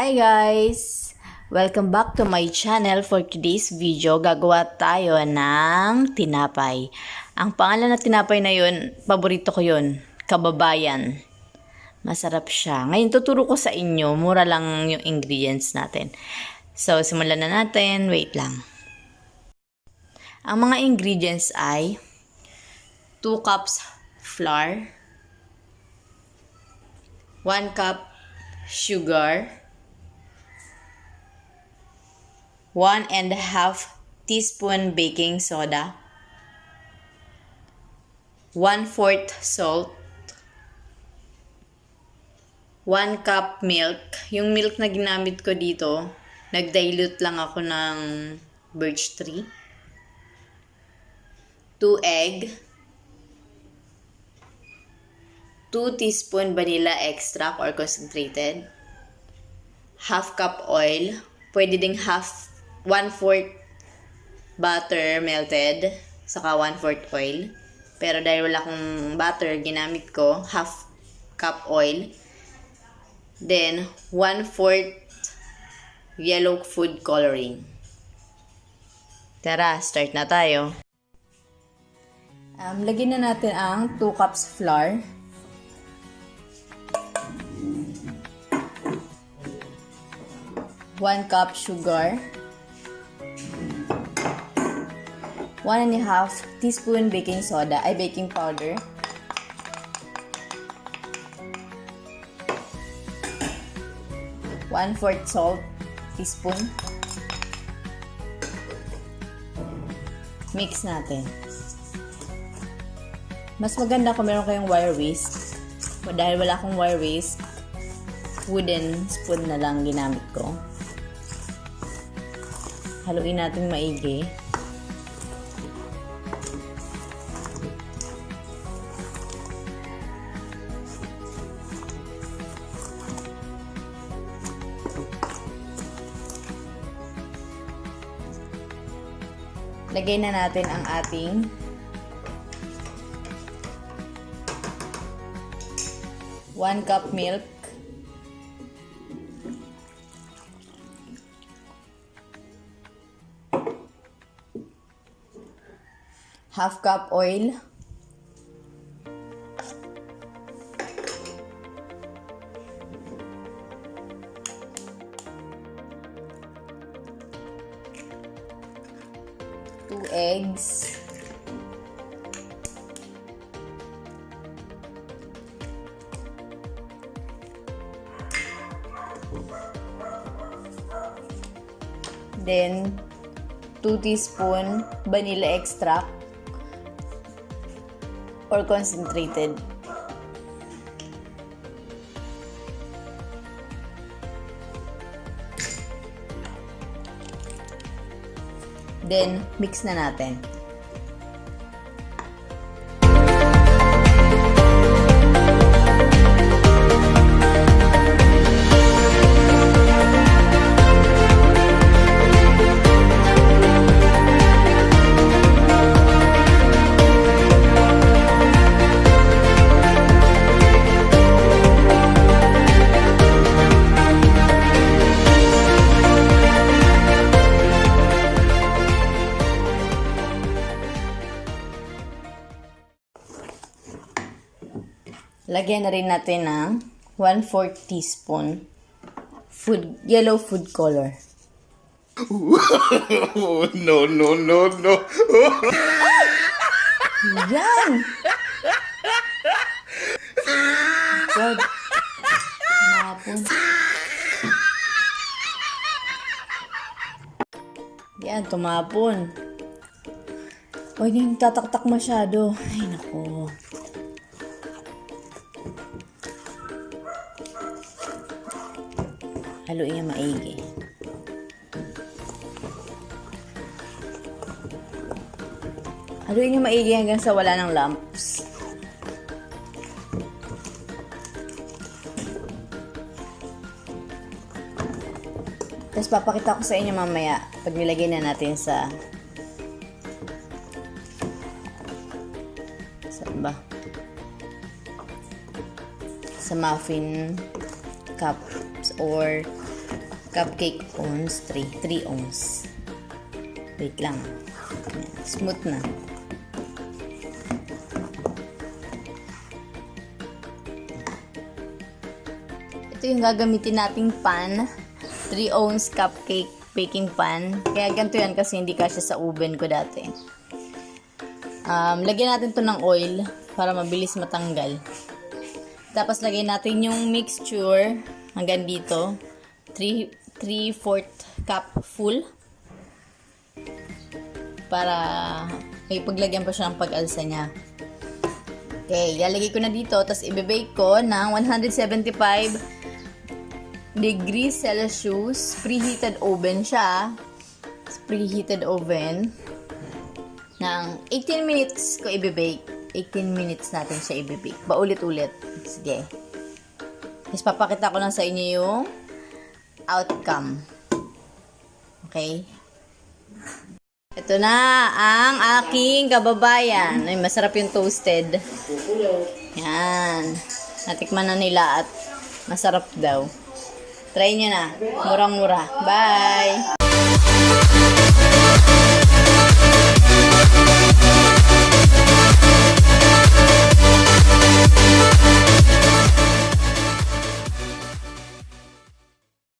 Hi guys! Welcome back to my channel. For today's video, gagawa tayo ng tinapay. Ang pangalan na tinapay na yun, paborito ko yun, Kababayan. Masarap siya. Ngayon tuturo ko sa inyo, mura lang yung ingredients natin. So, simulan na natin. Wait lang. Ang mga ingredients ay 2 cups flour, 1 cup sugar, 1.5 teaspoon baking soda, 1/4 salt, 1 cup milk. Yung milk na ginamit ko dito, nag-dilute lang ako ng birch tree, 2 egg, 2 teaspoon vanilla extract or concentrated, 1/2 cup oil, pwede ding 1/4 butter melted, saka 1/4 oil. Pero dahil wala akong butter, ginamit ko 1/2 cup oil. Then, 1/4 yellow food coloring. Tara, start na tayo. Lagyan na natin ang 2 cups flour. 1 cup sugar, 1.5 teaspoon baking soda, ay baking powder, 1/4 salt teaspoon. Mix natin. Mas maganda kung meron kayong wire whisk. Dahil wala akong wire whisk, wooden spoon na lang ginamit ko. Haluin natin maigi. Lagay na natin ang ating one cup milk, half cup oil, two eggs, then 2 teaspoon vanilla extract or concentrated. Then, mix na natin. Lagyan na rin natin ng 1/4 teaspoon yellow food color. No. Yan! God. Tumapon. Yan, tumapon. O, hindi yung tataktak masyado. Ay, naku. Haluin niya maigi. Haluin niya maigi hanggang sa wala ng lumps. Tapos papakita ko sa inyo mamaya pag nilagay na natin sa muffin cups or Cupcake ons 3 ons. Wait lang. Ayan, smooth na. Ito yung gagamitin nating pan. 3 ounce cupcake baking pan. Kaya ganito yan kasi hindi kasya sa oven ko dati. Lagyan natin to ng oil para mabilis matanggal. Tapos lagyan natin yung mixture hanggang dito. 3/4 cup full. Para may paglagyan pa siya ng pag-alsa niya. Okay, lalagay ko na dito. Tapos i-bake ko ng 175 degrees Celsius. Preheated oven siya. Preheated oven. Ng 18 minutes ko i-bake. 18 minutes natin siya i-bake. Paulit-ulit. Sige. Tapos papakita ko lang sa inyo yung outcome. Okay? Ito na ang aking kababayan. Ay, masarap yung toasted. Yan. Natikman na nila at masarap daw. Try nyo na. Murang-mura. Bye!